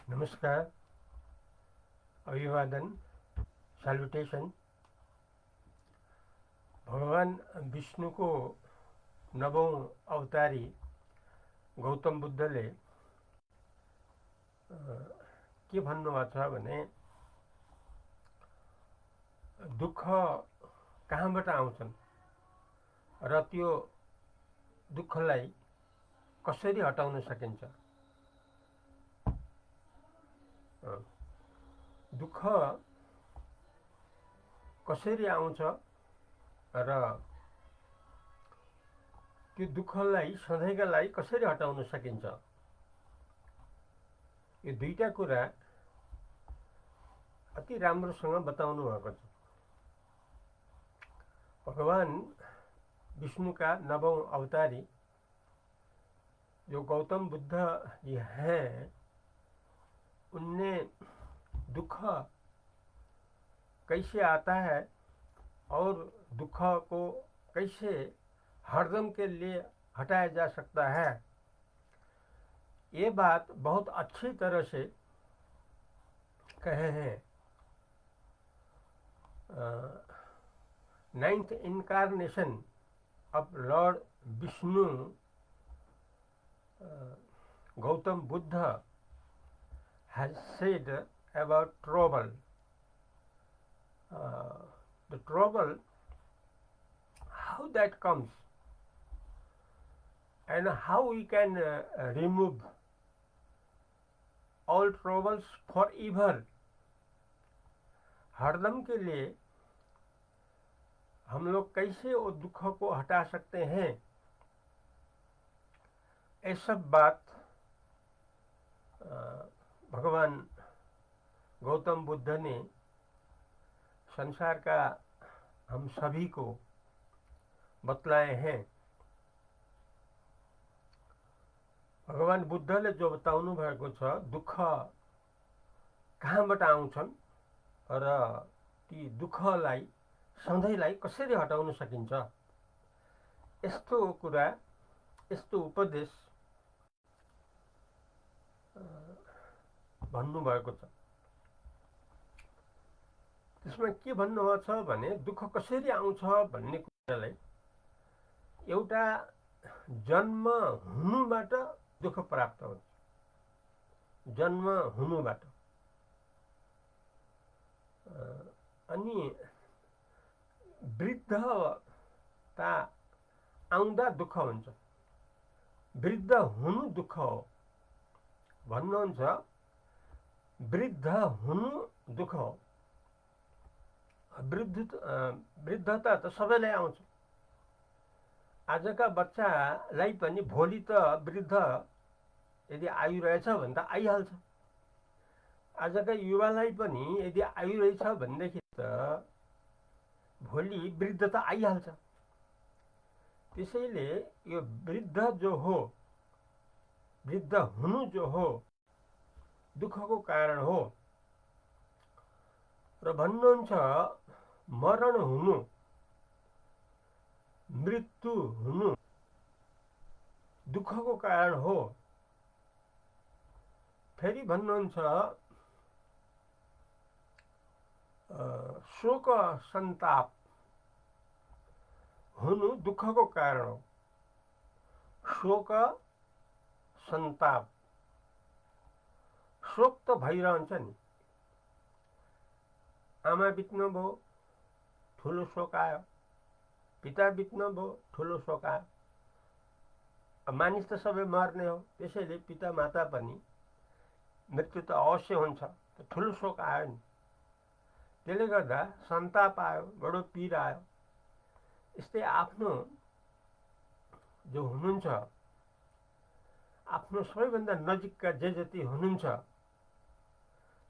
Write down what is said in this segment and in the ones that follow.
नमस्कार, अभिवादन, सैल्यूटेशन। भगवान विष्णुको नवौं अवतारी गौतम बुद्धले के भन्नुभएको छ भने दुःख कहाँबाट आउँछन् र त्यो दुःखलाई कसरी हटाउन सकिन्छ। दुःख कसरी आउँछ र त्यो दुःखलाई सधैँका लागि कसरी हटाउन सकिन्छ, यो दुईटा कुरा अति राम्रोसँग बताउनु भएको छ। भगवान विष्णु का नवौं अवतारी जो गौतम बुद्ध जी हैं, उनने दुख कैसे आता है और दुख को कैसे हरदम के लिए हटाया जा सकता है, ये बात बहुत अच्छी तरह से कहे हैं। Ninth incarnation of Lord Vishnu, Gautam Buddha has said about trouble. The trouble, how that comes, and how we can remove all troubles forever. हरदम के लिए हम लोग कैसे वो दुख को हटा सकते हैं, ये सब बात भगवान गौतम बुद्ध ने संसार का हम सभी को बतलाए हैं। भगवान बुद्धले जो बताउनु भएको छ, दुःख कहाँबाट आउँछन् र ती दुःखलाई सधैँलाई कसरी हटाउन सकिन्छ, यस्तो कुरा, यस्तो उपदेश भन्नुभएको छ। त्यसमा के भन्नुभएको छ भने दुःख कसरी आउँछ भन्ने कुरालाई एउटा जन्म हुनुबाट दुःख प्राप्त हुन्छ। जन्म हुनुबाट अनि वृद्धता आउँदा दुःख हुन्छ। वृद्ध हुनु दुःख हो भन्नुहुन्छ, वृद्ध हुनु दुःख हो। वृद्धता त सबैलाई आउँछ। आजका बच्चालाई पनि भोलि त वृद्ध यदि आयु रहेछ भने त आइहाल्छ। आजका युवालाई पनि यदि आयु रहेछ भनेदेखि त भोलि वृद्ध त आइहाल्छ। त्यसैले यो वृद्ध जो हो, वृद्ध हुनु जो हो, दुःखको कारण हो। र भन्नुहुन्छ मरण हुनु, मृत्यु हुनु दुःखको कारण हो। फेरि भन्नुहुन्छ शोक संताप हुनु दुःखको कारण हो। शोक संताप, शोक त भइरहन्छ नि। आमा बित्नु भयो, ठुलो शोक आयो। पिता बित्नु भयो, ठुलो शोक आयो। मानिस त सबै मर्ने हो, त्यसैले पिता माता पनि मृत्यु त अवश्य हुन्छ, ठुलो शोक आयो नि। त्यसले गर्दा सन्ताप आयो, बडो पीर आयो। यस्तै आफ्नो जो हुनुहुन्छ, आफ्नो सबैभन्दा नजिकका जे जति हुनुहुन्छ,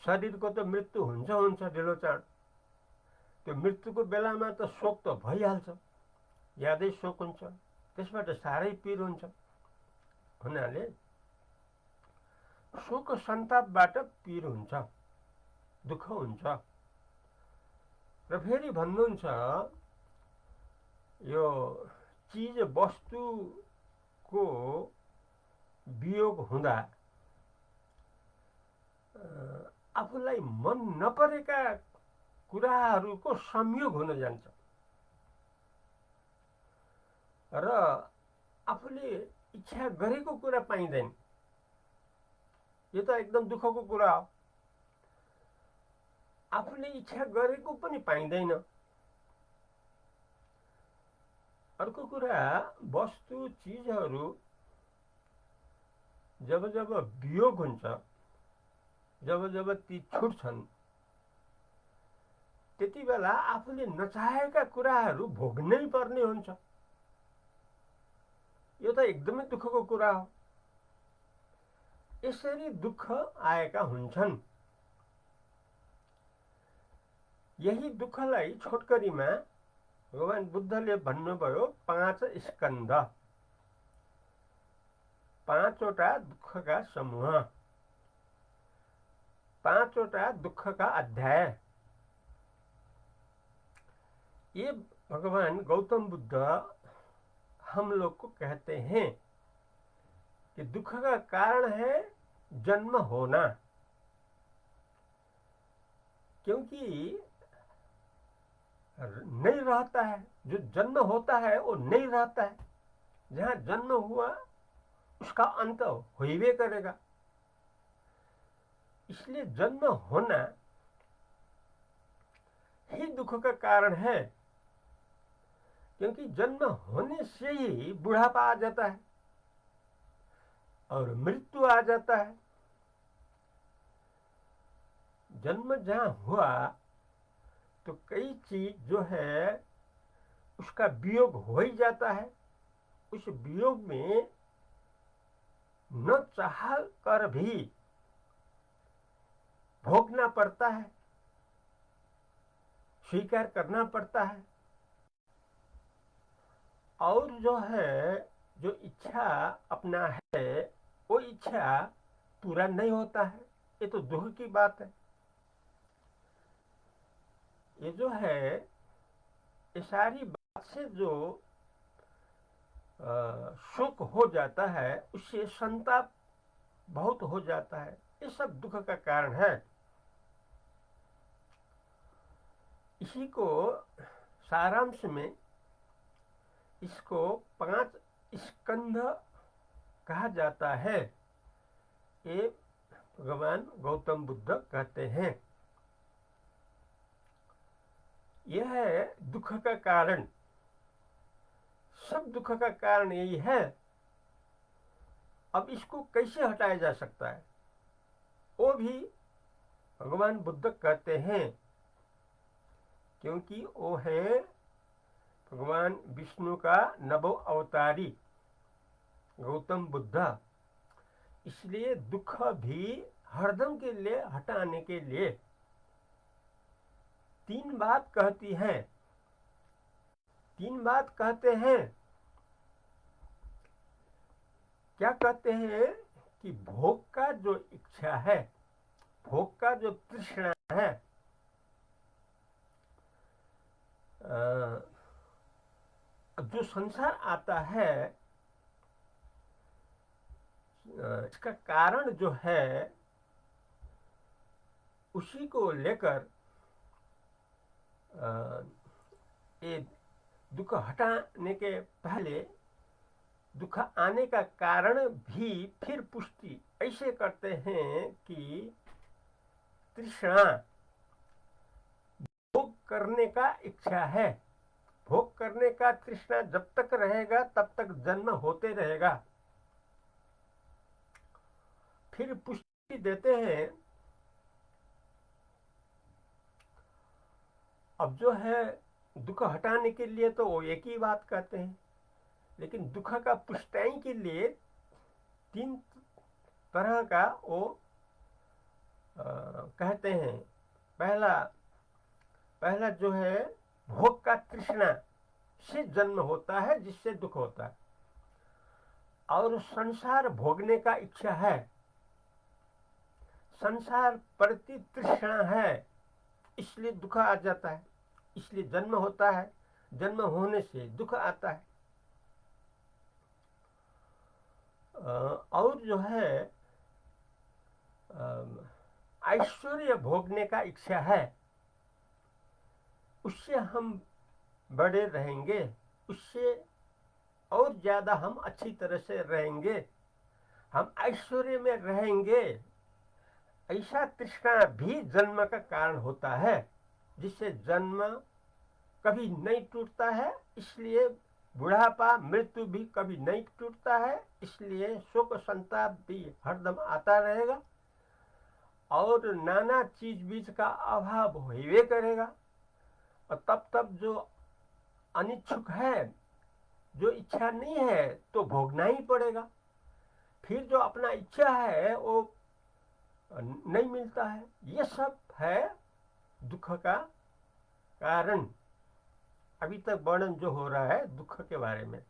शरीरको त मृत्यु हुन्छ ढिलो चाँड। त्यो मृत्युको बेलामा त शोक त भइहाल्छ, ज्यादै शोक हुन्छ, त्यसबाट साह्रै पीर हुन्छ। हुनाले शोक सन्तापबाट पीर हुन्छ, दुःख हुन्छ। र फेरि भन्नुहुन्छ यो चीज वस्तुको वियोग हुँदा आफूलाई मन नपरेका कुराहरूको संयोग हुन जान्छ र आफूले इच्छा गरेको कुरा पाइँदैन। यो त एकदम दुःखको कुरा हो। आफूले इच्छा गरेको पनि पाइँदैन। अर्को कुरा, वस्तु चिजहरू जब जब वियोग हुन्छ, जब जब ती छुट्छन्, त्यति बेला आफूले नचाहेका कुराहरू भोग्नै पर्ने हुन्छ। यो त एकदमै दुःखको कुरा हो। यसरी दुःख आएका हुन्छन्। यही दुःखलाई छोटकरीमा भगवान बुद्धले भन्नुभयो 5 स्कन्ध, 5वटा दुःखका समूह, 5वटा दुःखका अध्याय। ये भगवान गौतम बुद्ध हम लोग को कहते हैं कि दुख का कारण है जन्म होना, क्योंकि नहीं रहता है। जो जन्म होता है वो नहीं रहता है। जहाँ जन्म हुआ उसका अंत हो ही करेगा। इसलिए जन्म होना ही दुख का कारण है, क्योंकि जन्म होने से ही बुढ़ापा आ जाता है और मृत्यु आ जाता है। जन्म जहाँ हुआ तो कई चीज जो है उसका वियोग हो ही जाता है। उस वियोग में न चाह कर भी भोगना पड़ता है, स्वीकार करना पड़ता है। और जो है, जो इच्छा अपना है वो इच्छा पूरा नहीं होता है। ये तो दुख की बात है। ये जो है, ये सारी बात से जो शोक हो जाता है, उससे संताप बहुत हो जाता है। ये सब दुख का कारण है। इसी को सारांश में इसको 5 स्कंध कहा जाता है। ये भगवान गौतम बुद्ध कहते हैं। यह है दुख का कारण। सब दुख का कारण यही है। अब इसको कैसे हटाया जा सकता है, वो भी भगवान बुद्ध कहते हैं, क्योंकि वो है भगवान विष्णु का नवो अवतारी गौतम बुद्ध। इसलिए दुख भी हरदम के लिए हटाने के लिए 3 बात कहती हैं। 3 बात कहते हैं। क्या कहते हैं कि भोग का जो इच्छा है, भोग का जो तृष्णा है, जो संसार आता है, इसका कारण जो है, उसी को लेकर ये दुख हटाने के पहले दुख आने का कारण भी फिर पुष्टि ऐसे करते हैं कि तृष्णा, भोग करने का इच्छा है, भोग करने का तृष्णा जब तक रहेगा तब तक जन्म होते रहेगा। फिर पुष्टि देते हैं। अब जो है दुख हटाने के लिए तो वो एक ही बात कहते हैं, लेकिन दुख का पुष्टाई के लिए 3 तरह का वो कहते हैं। पहला जो है, भोग का तृष्णा से जन्म होता है, जिससे दुख होता है। और संसार भोगने का इच्छा है, संसार प्रति तृष्णा है, इसलिए दुख आ जाता है, इसलिए जन्म होता है। जन्म होने से दुख आता है। और जो है ऐश्वर्य भोगने का इच्छा है, उससे हम बड़े रहेंगे, उससे और ज़्यादा हम अच्छी तरह से रहेंगे, हम ऐश्वर्य में रहेंगे, ऐसा तृष्णा भी जन्म का कारण होता है, जिससे जन्म कभी नहीं टूटता है, इसलिए बुढ़ापा मृत्यु भी कभी नहीं टूटता है, इसलिए शोक संताप भी हरदम आता रहेगा और नाना चीज बीज का अभाव होइबे करेगा। और तब तब जो अनिच्छुक है, जो इच्छा नहीं है, तो भोगना ही पड़ेगा। फिर जो अपना इच्छा है वो नहीं मिलता है। ये सब है दुख का कारण। अभी तक वर्णन जो हो रहा है दुख के बारे में,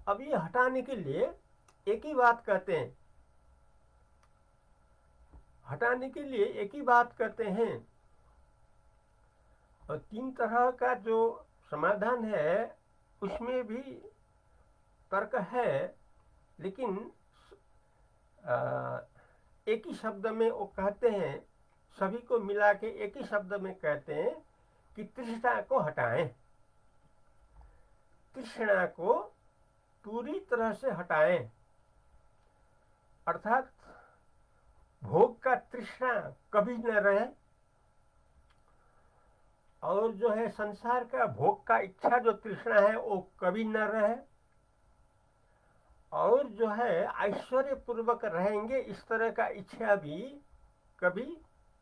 अब ये हटाने के लिए एक ही बात कहते हैं, हटाने के लिए एक ही बात कहते हैं। और 3 तरह का जो समाधान है उसमें भी तर्क है, लेकिन एक ही शब्द में वो कहते हैं, सभी को मिला के एक ही शब्द में कहते हैं कि तृष्णा को हटाएं, तृष्णा को पूरी तरह से हटाएं, अर्थात भोग का तृष्णा कभी न रहे, और जो है संसार का भोग का इच्छा जो तृष्णा है वो कभी न रहे, और जो है ऐश्वर्य पूर्वक रहेंगे इस तरह का इच्छा भी कभी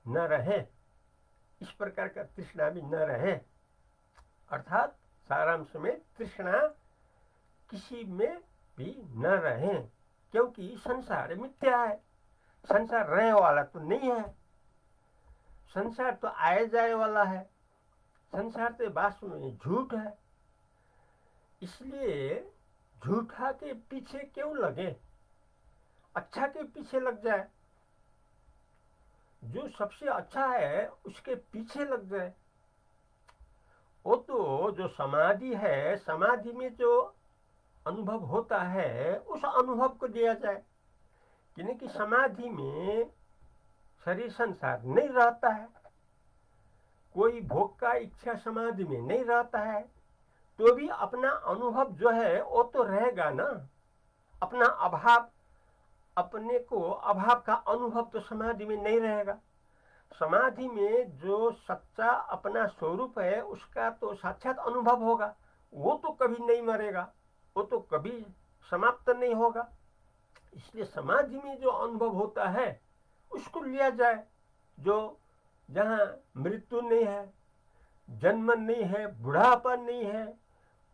न रहे, इस प्रकार का तृष्णा भी न रहे। अर्थात सारांश में तृष्णा किसी में भी न रहे, क्योंकि संसार मिथ्या है, संसार रहने वाला तो नहीं है, संसार तो आए जाए वाला है, संसार तो वास्तव में झूठ है। इसलिए झूठा के पीछे क्यों लगे, अच्छा के पीछे लग जाए, जो सबसे अच्छा है उसके पीछे लग जाए। वो तो जो समाधि है, समाधि में जो अनुभव होता है उस अनुभव को दिया जाए, क्योंकि समाधि में शरीर संसार नहीं रहता है, कोई भोग का इच्छा समाधि में नहीं रहता है, तो भी अपना अनुभव जो है वो तो रहेगा ना, अपना अभाव, अपने को अभाव का अनुभव तो समाधि में नहीं रहेगा। समाधि में जो सच्चा अपना स्वरूप है उसका तो साक्षात अनुभव होगा, वो तो कभी नहीं मरेगा, वो तो कभी समाप्त नहीं होगा। इसलिए समाधि में जो अनुभव होता है उसको लिया जाए, जो जहाँ मृत्यु नहीं है, जन्म नहीं है, बुढ़ापा नहीं है,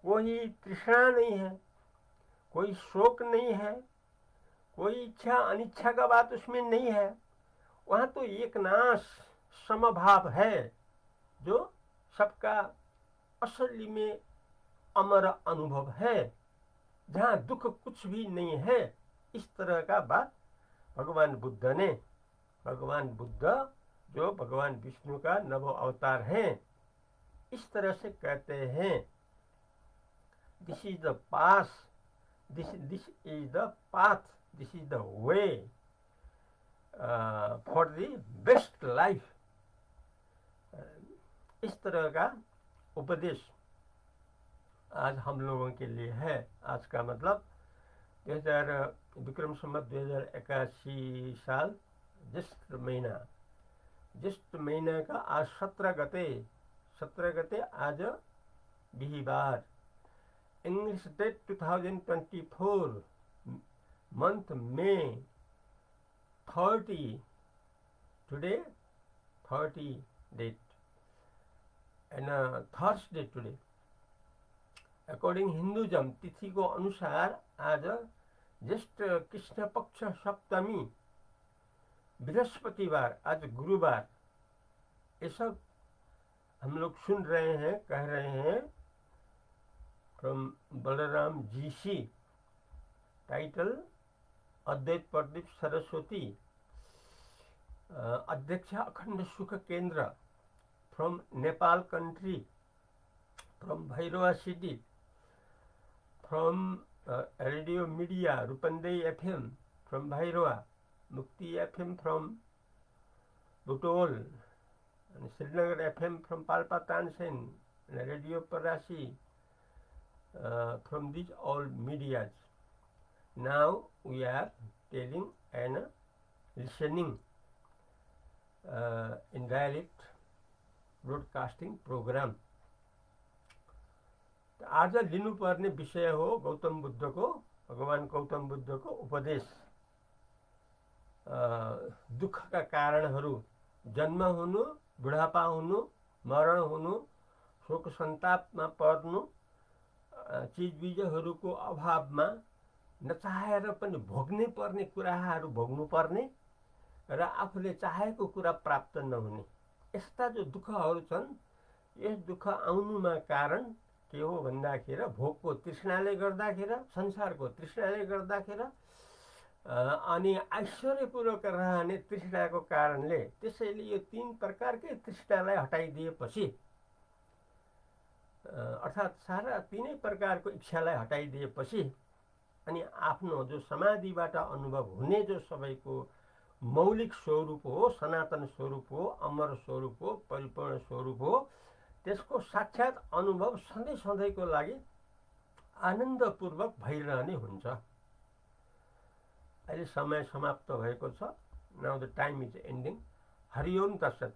कोई तृष्णा नहीं है, कोई शोक नहीं है, कोई इच्छा अनिच्छा का बात उसमें नहीं है, वहाँ तो एक नाश समभाव है, जो सबका असली में अमर अनुभव है, जहाँ दुख कुछ भी नहीं है। इस तरह का बात भगवान बुद्ध ने, भगवान बुद्ध जो भगवान विष्णु का नव अवतार हैं, इस तरह से कहते हैं, this is the path, this is the path, this is the way for the best life. इस तरह का उपदेश आज हम लोगों के लिए है। आज का मतलब 2000 विक्रम संवत 2081 साल ज्येष्ठ महीना, ज्येष्ठ महीना का आज 17 गते आज बिहिबार, English date 2024, month May 30, today 30 date and Thursday today. According Hinduism तिथि को अनुसार आज ज्येष्ठ कृष्ण पक्ष सप्तमी, बृहस्पतिवार, आज गुरुवार। ये सब हम लोग सुन रहे हैं, कह रहे हैं फ्रॉम बलराम जी, टाइटल अद्वैत प्रदीप सरस्वती, अध्यक्ष Akhand Sukh Kendra, from Nepal country, from Bhairahawa city, from radio media Rupandehi FM from Bhairahawa, Mukti FM from Butwal and Srinagar FM from Palpa Tansen and Radio Parasi from these all medias. Now we are telling and listening in dialect broadcasting program. आज लिनुपर्ने विषय हो गौतम बुद्धको भगवान गौतम बुद्धको उपदेश। दुःखका कारणहरू जन्म हुनु, बुढापा हुनु, मरण हुनु, शोक सन्तापमा पर्नु, चिजबिजहरूको अभावमा नचाहेर पनि भोग्नै पर्ने कुराहरू भोग्नु पर्ने र आफूले चाहेको कुरा प्राप्त नहुने यस्ता जो दुःखहरू छन्, यस दुःख आउनुमा कारण के हो भन्दाखेरि भोगको तृष्णाले गर्दाखेरि, संसारको तृष्णाले गर्दाखेरि अनि ऐश्वर्यपूर्वक रहने तृष्णाको कारणले। त्यसैले यो तीन प्रकारकै तृष्णालाई हटाइदिएपछि अर्थात् सारा तीनै प्रकारको इच्छालाई हटाइदिएपछि अनि आफ्नो जो समाधिबाट अनुभव हुने जो सबैको मौलिक स्वरूप हो, सनातन स्वरूप हो, अमर स्वरूप हो, परिपूर्ण स्वरूप हो, त्यसको साक्षात अनुभव सधैँ सधैँको लागि आनन्दपूर्वक भइरहने हुन्छ। अहिले समय समाप्त भएको छ। Now the time is ending. Hari ओम तत्सत।